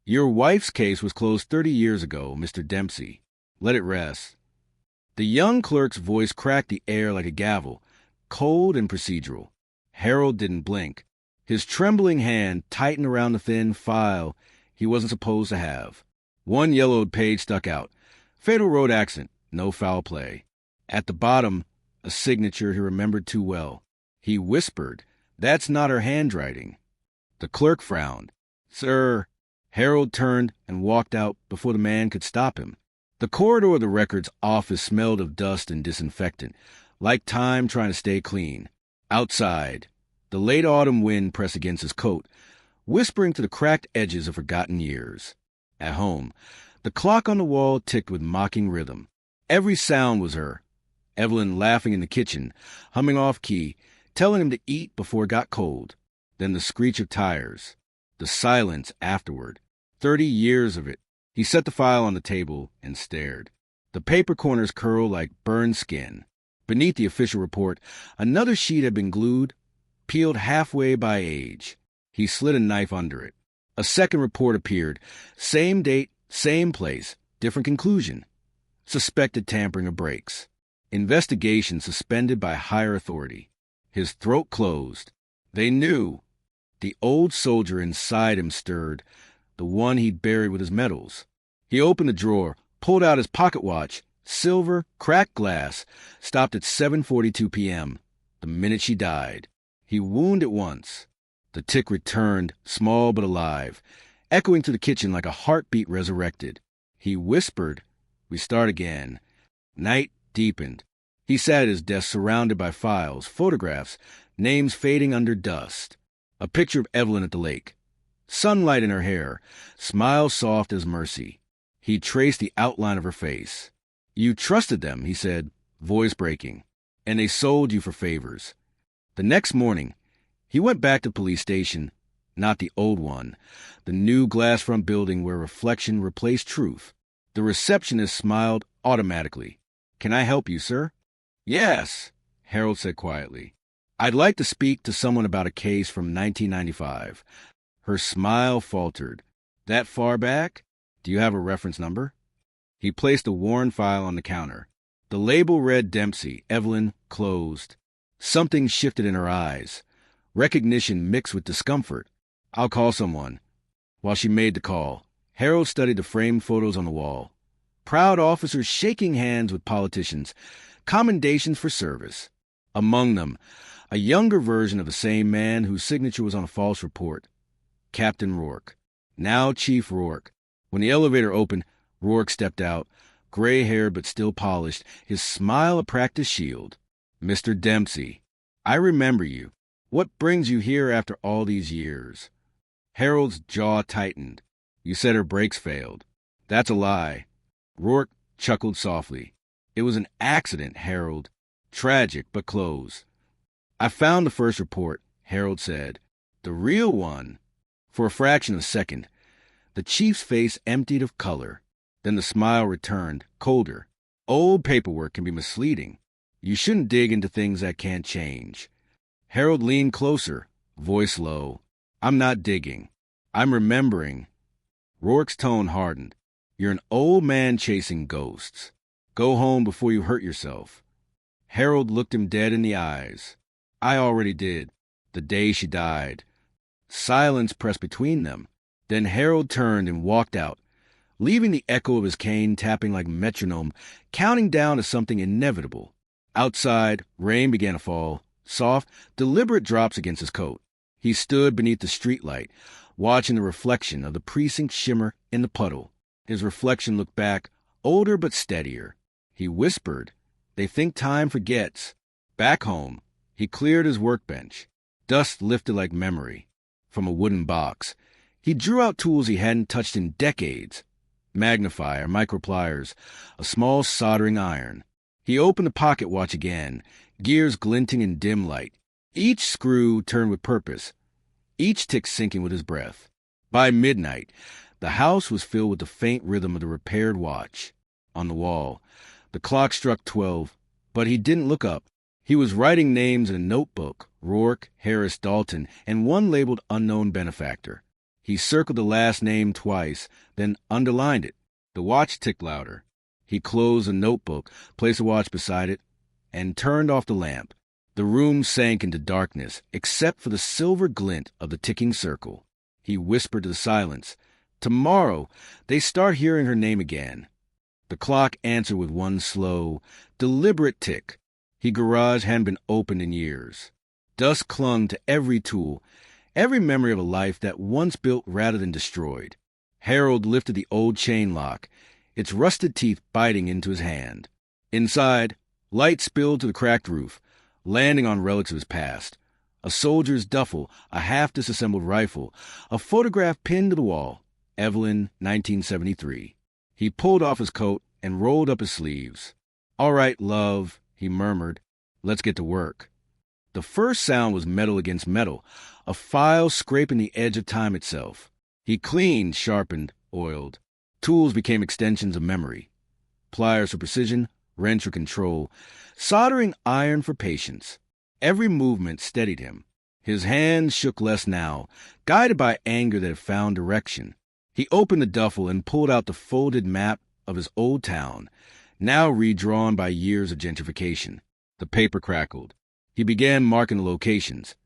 Your wife's case was closed 30 years ago, Mr. Dempsey. Let it rest. The young clerk's voice cracked the air like a gavel, cold and procedural. Harold didn't blink. His trembling hand tightened around the thin file he wasn't supposed to have. One yellowed page stuck out. Fatal road accident, no foul play. At the bottom, a signature he remembered too well. He whispered, "That's not her handwriting." The clerk frowned. "Sir." Harold turned and walked out before the man could stop him. The corridor of the records office smelled of dust and disinfectant, like time trying to stay clean. Outside, the late autumn wind pressed against his coat, whispering to the cracked edges of forgotten years. At home, the clock on the wall ticked with mocking rhythm. Every sound was her. Evelyn laughing in the kitchen, humming off-key, telling him to eat before it got cold. Then the screech of tires. The silence afterward. 30 years of it. He set the file on the table and stared. The paper corners curled like burned skin. Beneath the official report, another sheet had been glued, peeled halfway by age. He slid a knife under it. A second report appeared. Same date, same place, different conclusion. Suspected tampering of brakes. Investigation suspended by higher authority. His throat closed. They knew. The old soldier inside him stirred, the one he'd buried with his medals. He opened the drawer, pulled out his pocket watch, silver, cracked glass, stopped at 7:42 p.m., the minute she died. He wound it once. The tick returned, small but alive, echoing through the kitchen like a heartbeat resurrected. He whispered, "We start again." Night deepened. He sat at his desk surrounded by files, photographs, names fading under dust. A picture of Evelyn at the lake. Sunlight in her hair, smile soft as mercy. He traced the outline of her face. "You trusted them," he said, voice breaking, "and they sold you for favors." The next morning, he went back to the police station, not the old one, the new glass front building where reflection replaced truth. The receptionist smiled automatically. "Can I help you, sir?" "Yes," Harold said quietly. "I'd like to speak to someone about a case from 1995. Her smile faltered. "That far back? Do you have a reference number?" He placed a worn file on the counter. The label read Dempsey, Evelyn, closed. Something shifted in her eyes. Recognition mixed with discomfort. "I'll call someone." While she made the call, Harold studied the framed photos on the wall. Proud officers shaking hands with politicians. Commendations for service. Among them, a younger version of the same man whose signature was on a false report. Captain Rourke. Now Chief Rourke. When the elevator opened, Rourke stepped out, gray-haired but still polished, his smile a practiced shield. "Mr. Dempsey, I remember you. What brings you here after all these years?" Harold's jaw tightened. "You said her brakes failed." "That's a lie." Rourke chuckled softly. "It was an accident, Harold. Tragic, but close." "I found the first report," Harold said. "The real one." For a fraction of a second, the chief's face emptied of color. Then the smile returned, colder. "Old paperwork can be misleading. You shouldn't dig into things that can't change." Harold leaned closer, voice low. "I'm not digging. I'm remembering." Rourke's tone hardened. "You're an old man chasing ghosts. Go home before you hurt yourself." Harold looked him dead in the eyes. "I already did, the day she died." Silence pressed between them. Then Harold turned and walked out, leaving the echo of his cane tapping like metronome, counting down to something inevitable. Outside, rain began to fall, soft, deliberate drops against his coat. He stood beneath the streetlight, watching the reflection of the precinct shimmer in the puddle. His reflection looked back, older but steadier. He whispered, "They think time forgets." Back home, he cleared his workbench. Dust lifted like memory. From a wooden box, he drew out tools he hadn't touched in decades. Magnifier, micropliers, a small soldering iron. He opened the pocket watch again, gears glinting in dim light. Each screw turned with purpose, each tick syncing with his breath. By midnight, the house was filled with the faint rhythm of the repaired watch. On the wall, the clock struck 12, but he didn't look up. He was writing names in a notebook, Rourke, Harris, Dalton, and one labeled unknown benefactor. He circled the last name twice, then underlined it. The watch ticked louder. He closed a notebook, placed a watch beside it, and turned off the lamp. The room sank into darkness, except for the silver glint of the ticking circle. He whispered to the silence, "Tomorrow, they start hearing her name again." The clock answered with one slow, deliberate tick. His garage hadn't been opened in years. Dust clung to every tool, every memory of a life that once built rather than destroyed. Harold lifted the old chain lock, its rusted teeth biting into his hand. Inside, light spilled to the cracked roof, landing on relics of his past. A soldier's duffel, a half-disassembled rifle, a photograph pinned to the wall. Evelyn, 1973. He pulled off his coat and rolled up his sleeves. "All right, love," he murmured. "Let's get to work." The first sound was metal against metal, a file scraping the edge of time itself. He cleaned, sharpened, oiled. Tools became extensions of memory. Pliers for precision, wrench for control, soldering iron for patience. Every movement steadied him. His hands shook less now, guided by anger that had found direction. He opened the duffel and pulled out the folded map of his old town, now redrawn by years of gentrification. The paper crackled. He began marking the locations.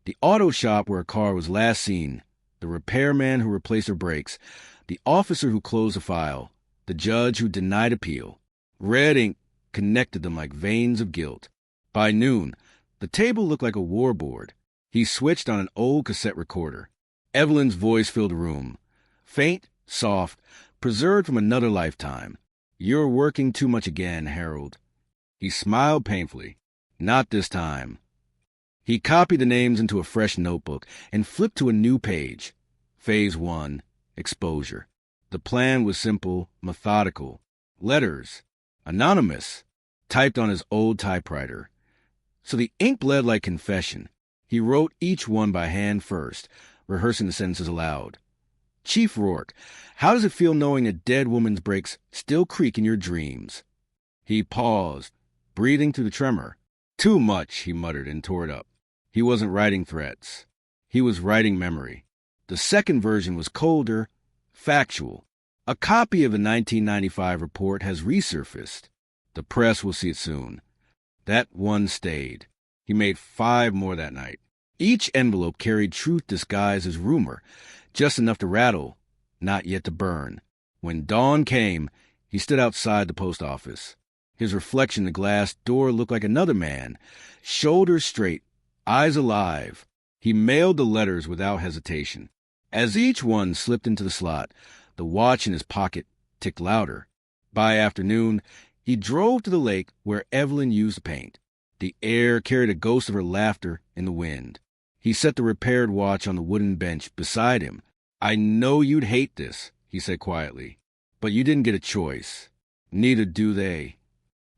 The auto shop where a car was last seen, the repairman who replaced her brakes, the officer who closed the file, the judge who denied appeal. Red ink connected them like veins of guilt. By noon, the table looked like a war board. He switched on an old cassette recorder. Evelyn's voice filled the room. Faint, soft, preserved from another lifetime. "You're working too much again, Harold." He smiled painfully. "Not this time." He copied the names into a fresh notebook and flipped to a new page. Phase 1, exposure. The plan was simple, methodical. Letters, anonymous, typed on his old typewriter. So the ink bled like confession. He wrote each one by hand first, rehearsing the sentences aloud. "Chief Rourke, how does it feel knowing a dead woman's brakes still creak in your dreams?" He paused, breathing through the tremor. "Too much," he muttered and tore it up. He wasn't writing threats. He was writing memory. The second version was colder, factual. A copy of the 1995 report has resurfaced. The press will see it soon. That one stayed. He made 5 more that night. Each envelope carried truth disguised as rumor, just enough to rattle, not yet to burn. When dawn came, he stood outside the post office. His reflection in the glass door looked like another man, shoulders straight, eyes alive. He mailed the letters without hesitation. As each one slipped into the slot, the watch in his pocket ticked louder. By afternoon, he drove to the lake where Evelyn used to paint. The air carried a ghost of her laughter in the wind. He set the repaired watch on the wooden bench beside him. "I know you'd hate this," he said quietly, "but you didn't get a choice. Neither do they."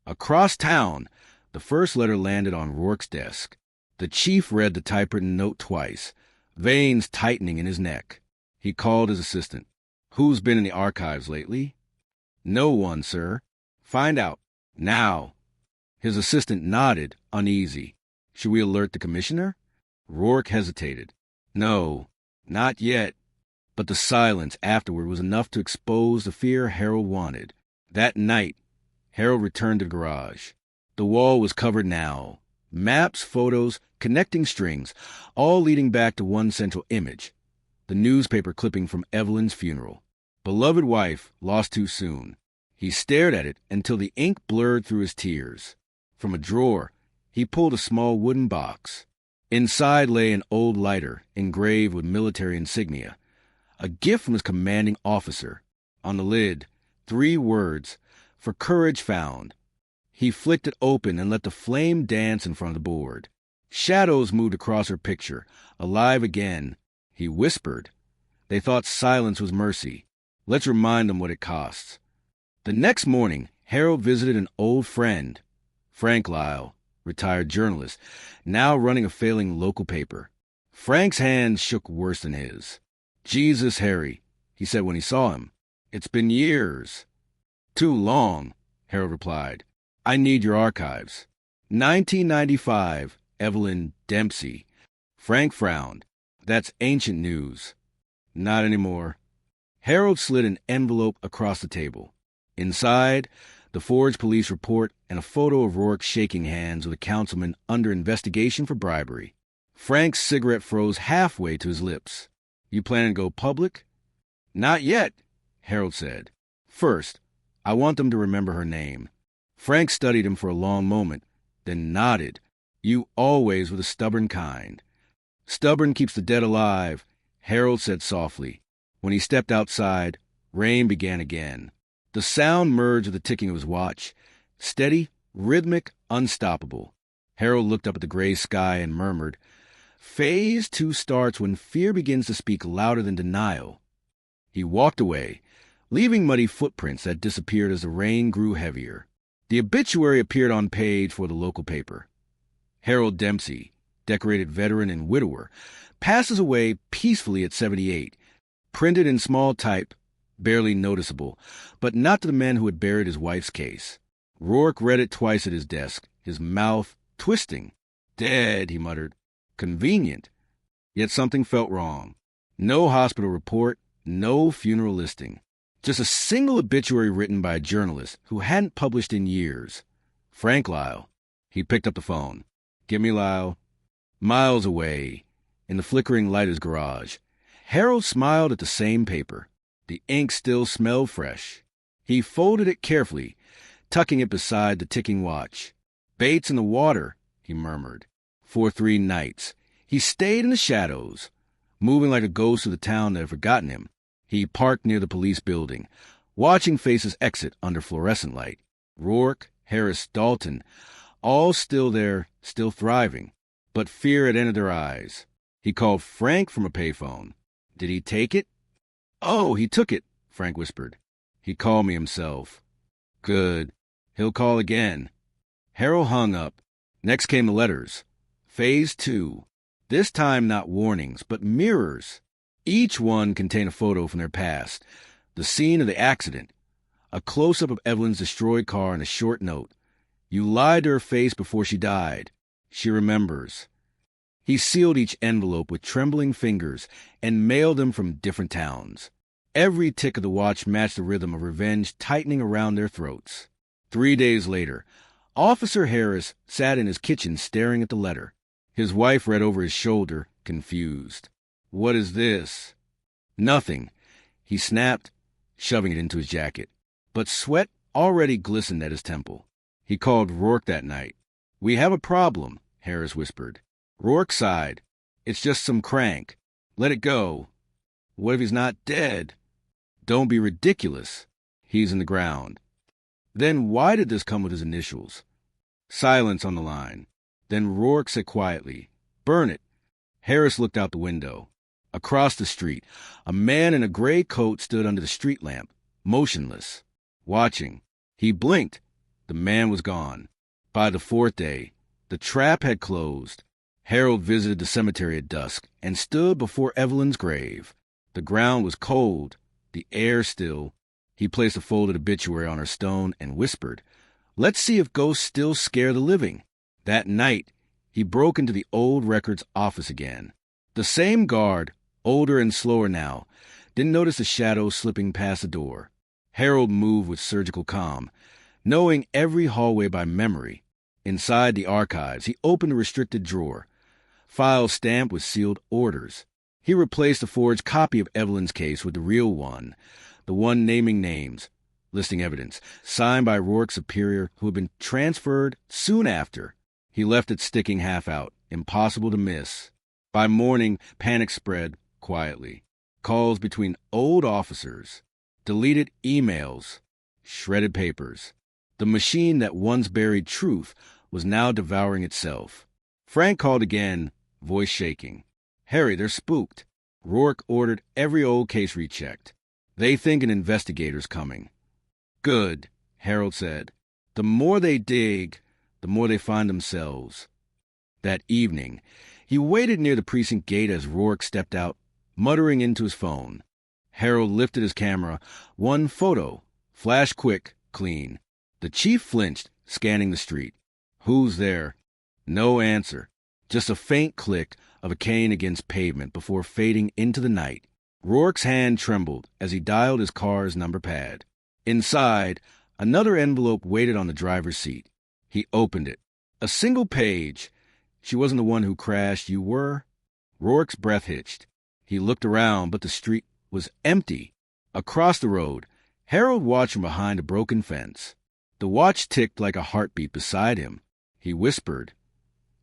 Across town, the first letter landed on Rourke's desk. The chief read the typewritten note twice, veins tightening in his neck. He called his assistant. "Who's been in the archives lately?" "No one, sir." "Find out. Now." His assistant nodded, uneasy. "Should we alert the commissioner?" Rourke hesitated. "No, not yet." But the silence afterward was enough to expose the fear Harold wanted. That night, Harold returned to the garage. The wall was covered now. Maps, photos, connecting strings, all leading back to one central image. The newspaper clipping from Evelyn's funeral. Beloved wife, lost too soon. He stared at it until the ink blurred through his tears. From a drawer, he pulled a small wooden box. Inside lay an old lighter, engraved with military insignia. A gift from his commanding officer. On the lid, 3 words, "For courage found." He flicked it open and let the flame dance in front of the board. Shadows moved across her picture, alive again. He whispered. They thought silence was mercy. Let's remind them what it costs. The next morning, Harold visited an old friend, Frank Lyle, retired journalist, now running a failing local paper. Frank's hand shook worse than his. "Jesus, Harry," he said when he saw him. "It's been years." "Too long," Harold replied. "I need your archives." 1995, Evelyn Dempsey. Frank frowned. "That's ancient news." Not anymore. Harold slid an envelope across the table. Inside, the forged police report and a photo of Rourke shaking hands with a councilman under investigation for bribery. Frank's cigarette froze halfway to his lips. You planning to go public? Not yet, Harold said. First, I want them to remember her name. Frank studied him for a long moment, then nodded. You always were the stubborn kind. Stubborn keeps the dead alive, Harold said softly. When he stepped outside, rain began again. The sound merged with the ticking of his watch. Steady, rhythmic, unstoppable. Harold looked up at the gray sky and murmured, Phase 2 starts when fear begins to speak louder than denial. He walked away, leaving muddy footprints that disappeared as the rain grew heavier. The obituary appeared on page for the local paper. Harold Dempsey, decorated veteran and widower, passes away peacefully at 78, printed in small type, barely noticeable, but not to the men who had buried his wife's case. Rourke read it twice at his desk, his mouth twisting. Dead, he muttered. Convenient. Yet something felt wrong. No hospital report, no funeral listing. Just a single obituary written by a journalist who hadn't published in years. Frank Lyle. He picked up the phone. Give me Lyle. Miles away, in the flickering light of his garage. Harold smiled at the same paper. The ink still smelled fresh. He folded it carefully, tucking it beside the ticking watch. Baits in the water, he murmured. For 3 nights. He stayed in the shadows, moving like a ghost of the town that had forgotten him. He parked near the police building, watching faces exit under fluorescent light. Rourke, Harris, Dalton, all still there, still thriving. But fear had entered their eyes. He called Frank from a payphone. Did he take it? Oh, he took it, Frank whispered. He called me himself. Good. He'll call again. Harold hung up. Next came the letters. Phase 2. This time not warnings, but mirrors. Each one contained a photo from their past. The scene of the accident. A close-up of Evelyn's destroyed car and a short note. You lied to her face before she died. She remembers. He sealed each envelope with trembling fingers and mailed them from different towns. Every tick of the watch matched the rhythm of revenge tightening around their throats. 3 days later, Officer Harris sat in his kitchen staring at the letter. His wife read over his shoulder, confused. What is this? Nothing, he snapped, shoving it into his jacket. But sweat already glistened at his temple. He called Rourke that night. We have a problem, Harris whispered. Rourke sighed. It's just some crank. Let it go. What if he's not dead? Don't be ridiculous. He's in the ground. Then why did this come with his initials? Silence on the line. Then Rourke said quietly, Burn it. Harris looked out the window. Across the street, a man in a gray coat stood under the street lamp, motionless, watching. He blinked. The man was gone. By the 4th day, the trap had closed. Harold visited the cemetery at dusk and stood before Evelyn's grave. The ground was cold, the air still. He placed a folded obituary on her stone and whispered, Let's see if ghosts still scare the living. That night, he broke into the old records office again. The same guard, older and slower now, didn't notice the shadow slipping past the door. Harold moved with surgical calm, knowing every hallway by memory. Inside the archives, he opened a restricted drawer. Files stamped with sealed orders. He replaced the forged copy of Evelyn's case with the real one, the one naming names, listing evidence, signed by Rourke's superior who had been transferred soon after. He left it sticking half out, impossible to miss. By morning, panic spread quietly. Calls between old officers, deleted emails, shredded papers. The machine that once buried truth was now devouring itself. Frank called again, voice shaking. Harry, they're spooked. Rourke ordered every old case rechecked. They think an investigator's coming. Good, Harold said. The more they dig, the more they find themselves. That evening, he waited near the precinct gate as Rourke stepped out, muttering into his phone. Harold lifted his camera. One photo. Flash quick, clean. The chief flinched, scanning the street. Who's there? No answer. Just a faint click of a cane against pavement before fading into the night. Rourke's hand trembled as he dialed his car's number pad. Inside, another envelope waited on the driver's seat. He opened it. A single page. She wasn't the one who crashed, you were? Rourke's breath hitched. He looked around, but the street was empty. Across the road, Harold watched from behind a broken fence. The watch ticked like a heartbeat beside him. He whispered,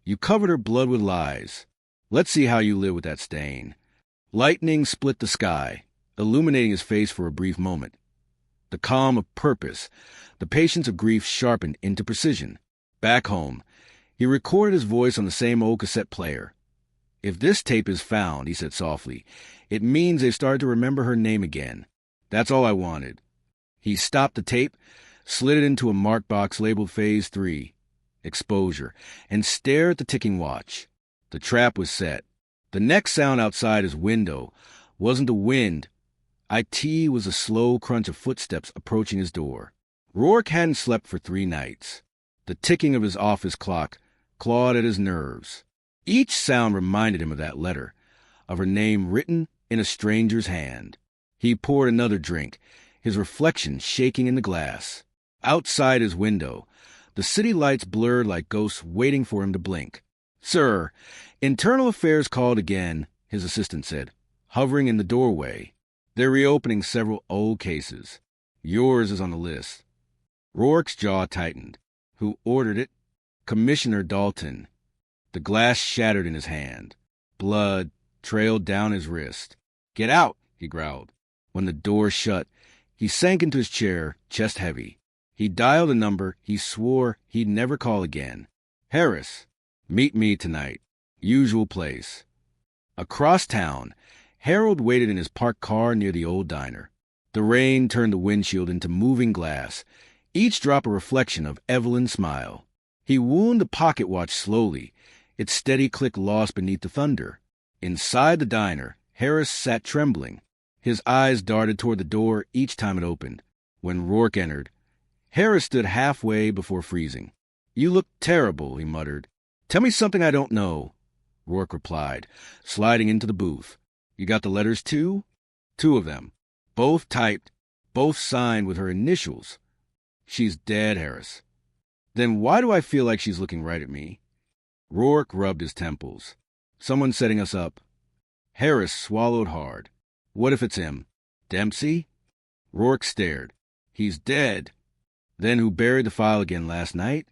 "You covered her blood with lies. Let's see how you live with that stain." Lightning split the sky, illuminating his face for a brief moment. The calm of purpose, the patience of grief sharpened into precision. Back home, he recorded his voice on the same old cassette player. "If this tape is found," he said softly, "it means they've started to remember her name again. That's all I wanted." He stopped the tape, slid it into a mark box labeled Phase 3, Exposure, and stared at the ticking watch. The trap was set. The next sound outside his window wasn't the wind. It was the slow crunch of footsteps approaching his door. Rourke hadn't slept for 3 nights. The ticking of his office clock clawed at his nerves. Each sound reminded him of that letter, of her name written in a stranger's hand. He poured another drink, his reflection shaking in the glass. Outside his window, the city lights blurred like ghosts waiting for him to blink. "Sir, Internal Affairs called again," his assistant said, hovering in the doorway. "They're reopening several old cases. Yours is on the list." Rourke's jaw tightened. Who ordered it? Commissioner Dalton. The glass shattered in his hand. Blood trailed down his wrist. "Get out," he growled. When the door shut, he sank into his chair, chest heavy. He dialed a number he swore he'd never call again. "Harris, meet me tonight. Usual place." Across town, Harold waited in his parked car near the old diner. The rain turned the windshield into moving glass, each drop a reflection of Evelyn's smile. He wound the pocket watch slowly, its steady click lost beneath the thunder. Inside the diner, Harris sat trembling. His eyes darted toward the door each time it opened. When Rourke entered, Harris stood halfway before freezing. "You look terrible," he muttered. "Tell me something I don't know." Rourke replied, sliding into the booth. "You got the letters too?" "2 of them. Both typed, both signed with her initials." "She's dead, Harris." "Then why do I feel like she's looking right at me?" Rourke rubbed his temples. "Someone's setting us up." Harris swallowed hard. "What if it's him? Dempsey?" Rourke stared. "He's dead." "Then who buried the file again last night?"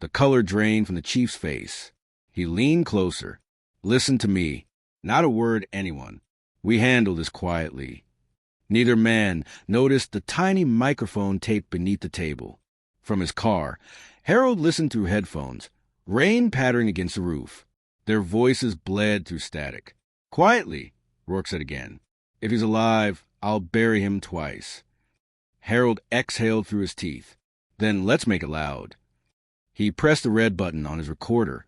The color drained from the chief's face. He leaned closer. "Listen to me. Not a word, anyone. We handle this quietly." Neither man noticed the tiny microphone taped beneath the table. From his car, Harold listened through headphones, rain pattering against the roof. Their voices bled through static. "Quietly," Rourke said again. "If he's alive, I'll bury him twice." Harold exhaled through his teeth. "Then let's make it loud." He pressed the red button on his recorder.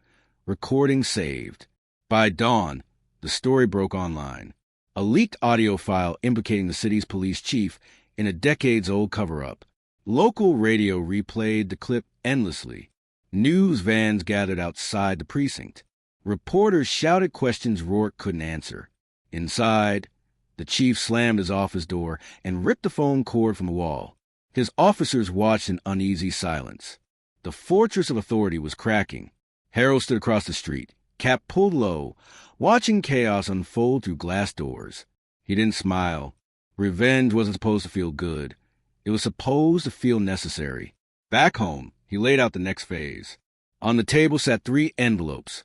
Recording saved. By dawn, the story broke online. A leaked audio file implicating the city's police chief in a decades-old cover-up. Local radio replayed the clip endlessly. News vans gathered outside the precinct. Reporters shouted questions Rourke couldn't answer. Inside, the chief slammed his office door and ripped the phone cord from the wall. His officers watched in uneasy silence. The fortress of authority was cracking. Harold stood across the street, cap pulled low, watching chaos unfold through glass doors. He didn't smile. Revenge wasn't supposed to feel good. It was supposed to feel necessary. Back home, he laid out the next phase. On the table sat 3 envelopes.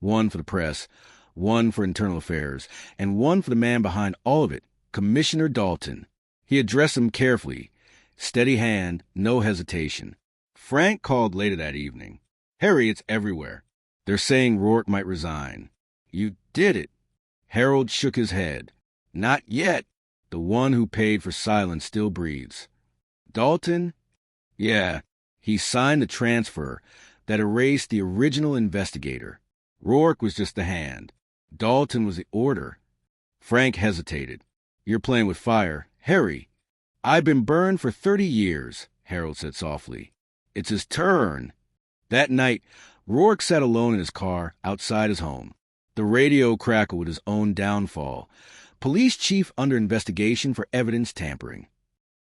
One for the press, one for Internal Affairs, and one for the man behind all of it, Commissioner Dalton. He addressed him carefully. Steady hand, no hesitation. Frank called later that evening. "Harry, it's everywhere. They're saying Rourke might resign." "You did it." Harold shook his head. "Not yet. The one who paid for silence still breathes." "Dalton?" "Yeah. He signed the transfer that erased the original investigator. Rourke was just the hand. Dalton was the order." Frank hesitated. "You're playing with fire. Harry." "I've been burned for 30 years, Harold said softly. "It's his turn." That night, Rourke sat alone in his car outside his home. The radio crackled with his own downfall, Police chief under investigation for evidence tampering.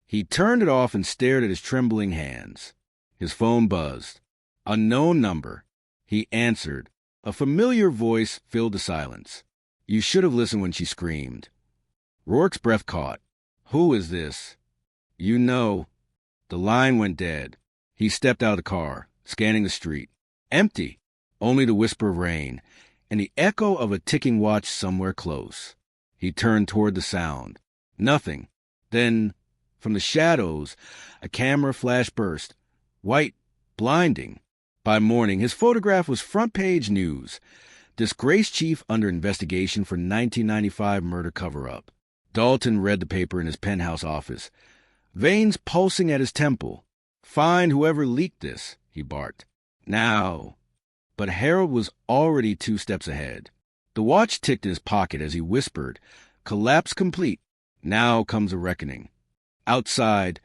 He turned it off and stared at his trembling hands. His phone buzzed. Unknown number. He answered. A familiar voice filled the silence. You should have listened when she screamed. Rourke's breath caught. Who is this? You know. The line went dead. He stepped out of the car, scanning the street. Empty. Only the whisper of rain, and the echo of a ticking watch somewhere close. He turned toward the sound. Nothing. Then, from the shadows, a camera flash burst. White, blinding. By morning, his photograph was front-page news. Disgraced chief under investigation for 1995 murder cover-up. Dalton read the paper in his penthouse office. Veins pulsing at his temple. Find whoever leaked this, he barked. Now. But Harold was already 2 steps ahead. The watch ticked in his pocket as he whispered, collapse complete. Now comes a reckoning. Outside,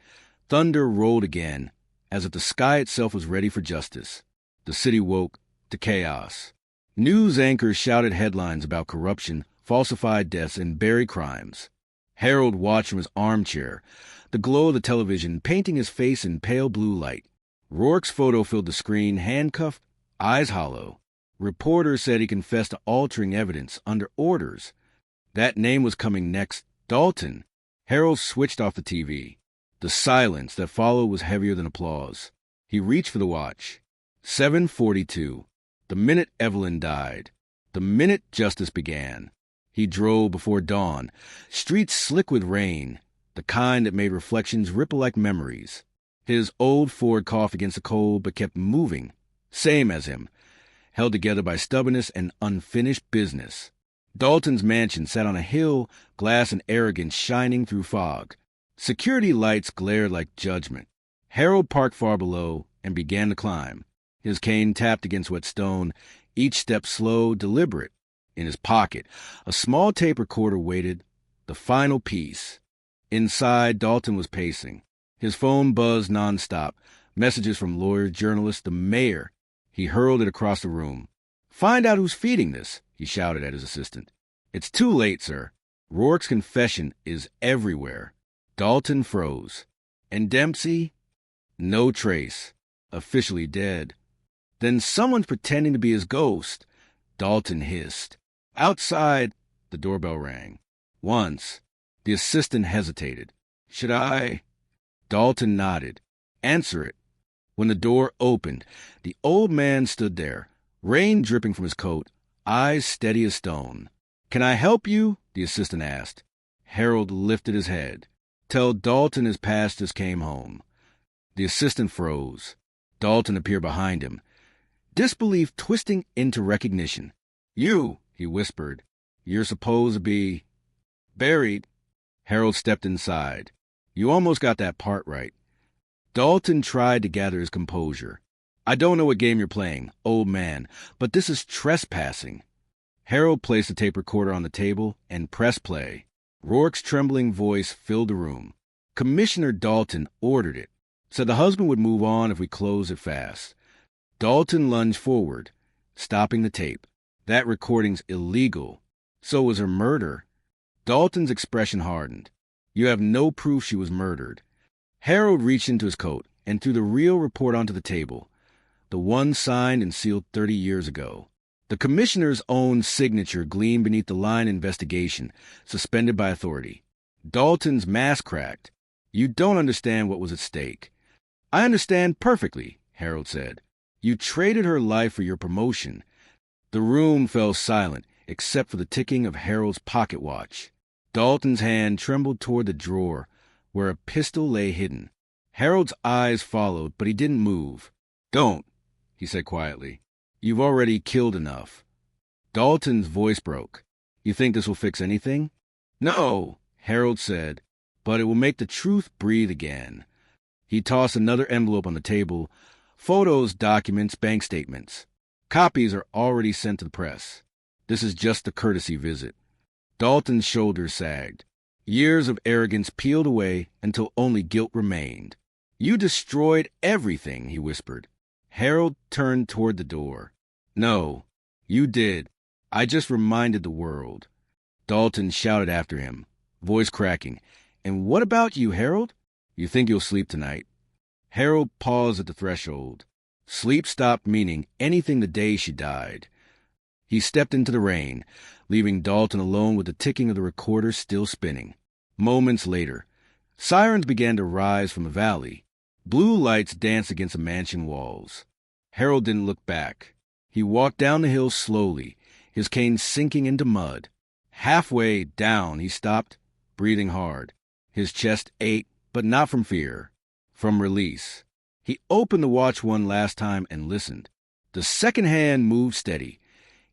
thunder rolled again, as if the sky itself was ready for justice. The city woke to chaos. News anchors shouted headlines about corruption, falsified deaths, and buried crimes. Harold watched from his armchair, the glow of the television painting his face in pale blue light. Rourke's photo filled the screen, handcuffed, eyes hollow. Reporters said he confessed to altering evidence under orders. That name was coming next. Dalton. Harold switched off the TV. The silence that followed was heavier than applause. He reached for the watch. 7:42. The minute Evelyn died. The minute justice began. He drove before dawn, streets slick with rain, the kind that made reflections ripple like memories. His old Ford coughed against the cold but kept moving. Same as him, held together by stubbornness and unfinished business. Dalton's mansion sat on a hill, glass and arrogance shining through fog. Security lights glared like judgment. Harold parked far below and began to climb. His cane tapped against wet stone, each step slow, deliberate. In his pocket, a small tape recorder waited, the final piece. Inside, Dalton was pacing. His phone buzzed nonstop, messages from lawyers, journalists, the mayor. He hurled it across the room. Find out who's feeding this, he shouted at his assistant. It's too late, sir. Rourke's confession is everywhere. Dalton froze. And Dempsey? No trace. Officially dead. Then someone's pretending to be his ghost. Dalton hissed. Outside, the doorbell rang. Once, the assistant hesitated. Should I? Dalton nodded. Answer it. When the door opened, the old man stood there, rain dripping from his coat, eyes steady as stone. Can I help you? The assistant asked. Harold lifted his head. Tell Dalton his pastors came home. The assistant froze. Dalton appeared behind him, disbelief twisting into recognition. You, he whispered. You're supposed to be buried. Harold stepped inside. You almost got that part right. Dalton tried to gather his composure. I don't know what game you're playing, old man, but this is trespassing. Harold placed the tape recorder on the table and pressed play. Rourke's trembling voice filled the room. Commissioner Dalton ordered it. Said the husband would move on if we closed it fast. Dalton lunged forward, stopping the tape. That recording's illegal. So was her murder. Dalton's expression hardened. You have no proof she was murdered. Harold reached into his coat and threw the real report onto the table, the one signed and sealed 30 years ago. The commissioner's own signature gleamed beneath the line investigation, suspended by authority. Dalton's mask cracked. You don't understand what was at stake. I understand perfectly, Harold said. You traded her life for your promotion. The room fell silent, except for the ticking of Harold's pocket watch. Dalton's hand trembled toward the drawer, where a pistol lay hidden. Harold's eyes followed, but he didn't move. Don't, he said quietly. You've already killed enough. Dalton's voice broke. You think this will fix anything? No, Harold said, but it will make the truth breathe again. He tossed another envelope on the table. Photos, documents, bank statements. Copies are already sent to the press. This is just a courtesy visit. Dalton's shoulders sagged. Years of arrogance peeled away until only guilt remained. You destroyed everything, he whispered. Harold turned toward the door. No, you did. I just reminded the world. Dalton shouted after him, voice cracking. "And what about you, Harold? You think you'll sleep tonight?" Harold paused at the threshold. Sleep stopped meaning anything the day she died. He stepped into the rain, leaving Dalton alone with the ticking of the recorder still spinning. Moments later, sirens began to rise from the valley. Blue lights danced against the mansion walls. Harold didn't look back. He walked down the hill slowly, his cane sinking into mud. Halfway down, he stopped, breathing hard. His chest ached, but not from fear, from release. He opened the watch one last time and listened. The second hand moved steady,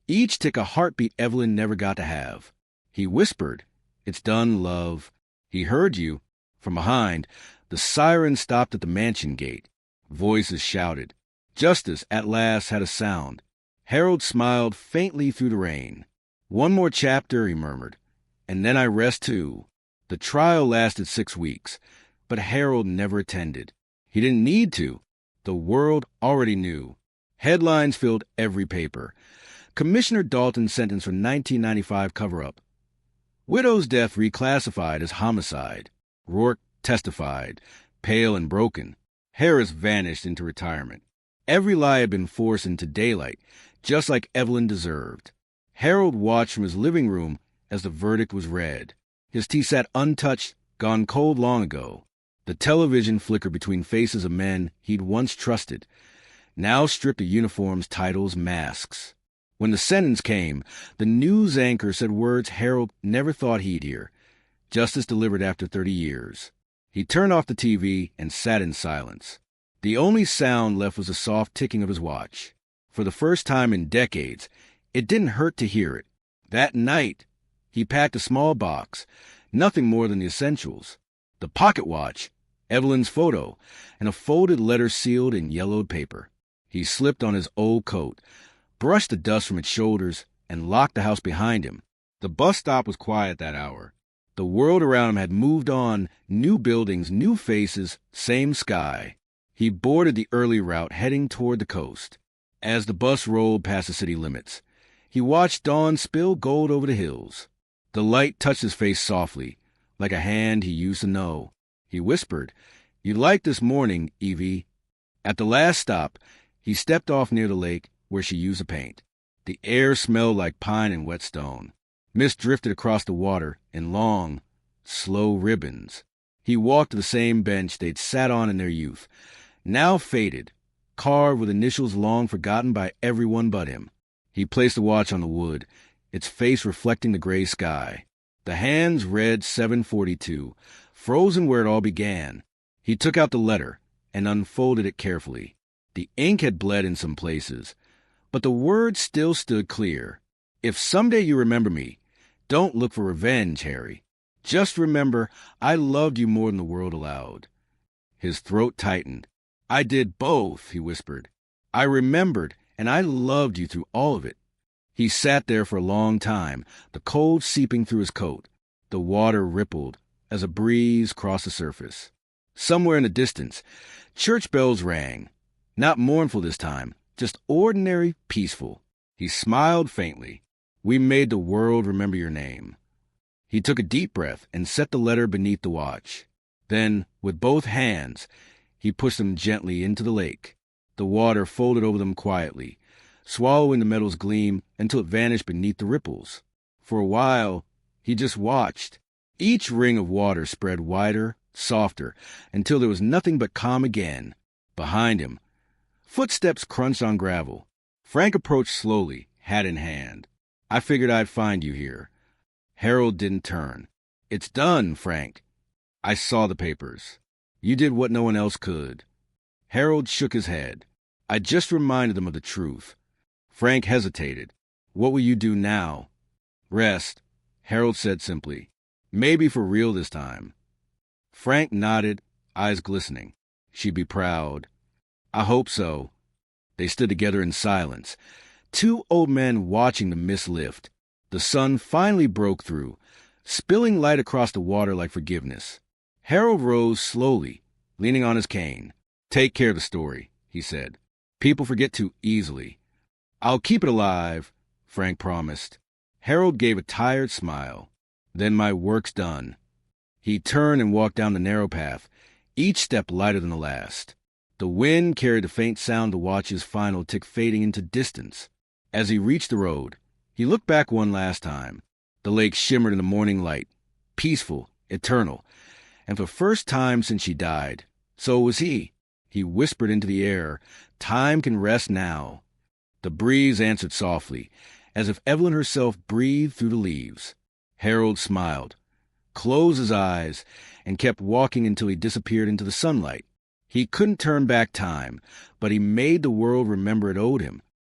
each tick a heartbeat Evelyn never got to have. He whispered, "It's done, love." He heard you. From behind, the siren stopped at the mansion gate. Voices shouted. Justice at last had a sound. Harold smiled faintly through the rain. "One more chapter," he murmured, "and then I rest too." The trial lasted 6 weeks, but Harold never attended. He didn't need to. The world already knew. Headlines filled every paper. Commissioner Dalton sentenced for 1995 cover-up. Widow's death reclassified as homicide. Rourke testified, pale and broken. Harris vanished into retirement. Every lie had been forced into daylight, just like Evelyn deserved. Harold watched from his living room as the verdict was read. His tea sat untouched, gone cold long ago. The television flickered between faces of men he'd once trusted, now stripped of uniforms, titles, masks. When the sentence came, the news anchor said words Harold never thought he'd hear. Justice delivered after 30 years. He turned off the TV and sat in silence. The only sound left was the soft ticking of his watch. For the first time in decades, it didn't hurt to hear it. That night, he packed a small box, nothing more than the essentials. The pocket watch, Evelyn's photo, and a folded letter sealed in yellowed paper. He slipped on his old coat, brushed the dust from its shoulders, and locked the house behind him. The bus stop was quiet that hour. The world around him had moved on, new buildings, new faces, same sky. He boarded the early route heading toward the coast. As the bus rolled past the city limits, he watched dawn spill gold over the hills. The light touched his face softly, like a hand he used to know. He whispered, "You like this morning, Evie." At the last stop, he stepped off near the lake where she used to paint. The air smelled like pine and wet stone. Mist drifted across the water in long, slow ribbons. He walked to the same bench they'd sat on in their youth, now faded, carved with initials long forgotten by everyone but him. He placed the watch on the wood, its face reflecting the gray sky. The hands read 7:42, frozen where it all began. He took out the letter and unfolded it carefully. The ink had bled in some places, but the words still stood clear. "If someday you remember me, don't look for revenge, Harry. Just remember I loved you more than the world allowed." His throat tightened. "I did both," he whispered. "I remembered, and I loved you through all of it." He sat there for a long time, the cold seeping through his coat. The water rippled as a breeze crossed the surface. Somewhere in the distance, church bells rang. Not mournful this time, just ordinary, peaceful. He smiled faintly. "We made the world remember your name." He took a deep breath and set the letter beneath the watch. Then, with both hands, he pushed them gently into the lake. The water folded over them quietly, swallowing the metal's gleam until it vanished beneath the ripples. For a while, he just watched. Each ring of water spread wider, softer, until there was nothing but calm again. Behind him, footsteps crunched on gravel. Frank approached slowly, hat in hand. "I figured I'd find you here." Harold didn't turn. "It's done, Frank. I saw the papers. You did what no one else could." Harold shook his head. "I just reminded them of the truth." Frank hesitated. "What will you do now?" "Rest," Harold said simply. "Maybe for real this time." Frank nodded, eyes glistening. "She'd be proud." "I hope so." They stood together in silence, two old men watching the mist lift. The sun finally broke through, spilling light across the water like forgiveness. Harold rose slowly, leaning on his cane. "Take care of the story," he said. "People forget too easily." "I'll keep it alive," Frank promised. Harold gave a tired smile. Then my work's done. He turned and walked down the narrow path, each step lighter than the last. The wind carried the faint sound to watch his final tick fading into distance. As he reached the road, he looked back one last time. The lake shimmered in the morning light, peaceful, eternal, and for the first time since she died, so was he. He whispered into the air, "Time can rest now." The breeze answered softly, as if Evelyn herself breathed through the leaves. Harold smiled, closed his eyes, and kept walking until he disappeared into the sunlight. He couldn't turn back time, but he made the world remember it owed him.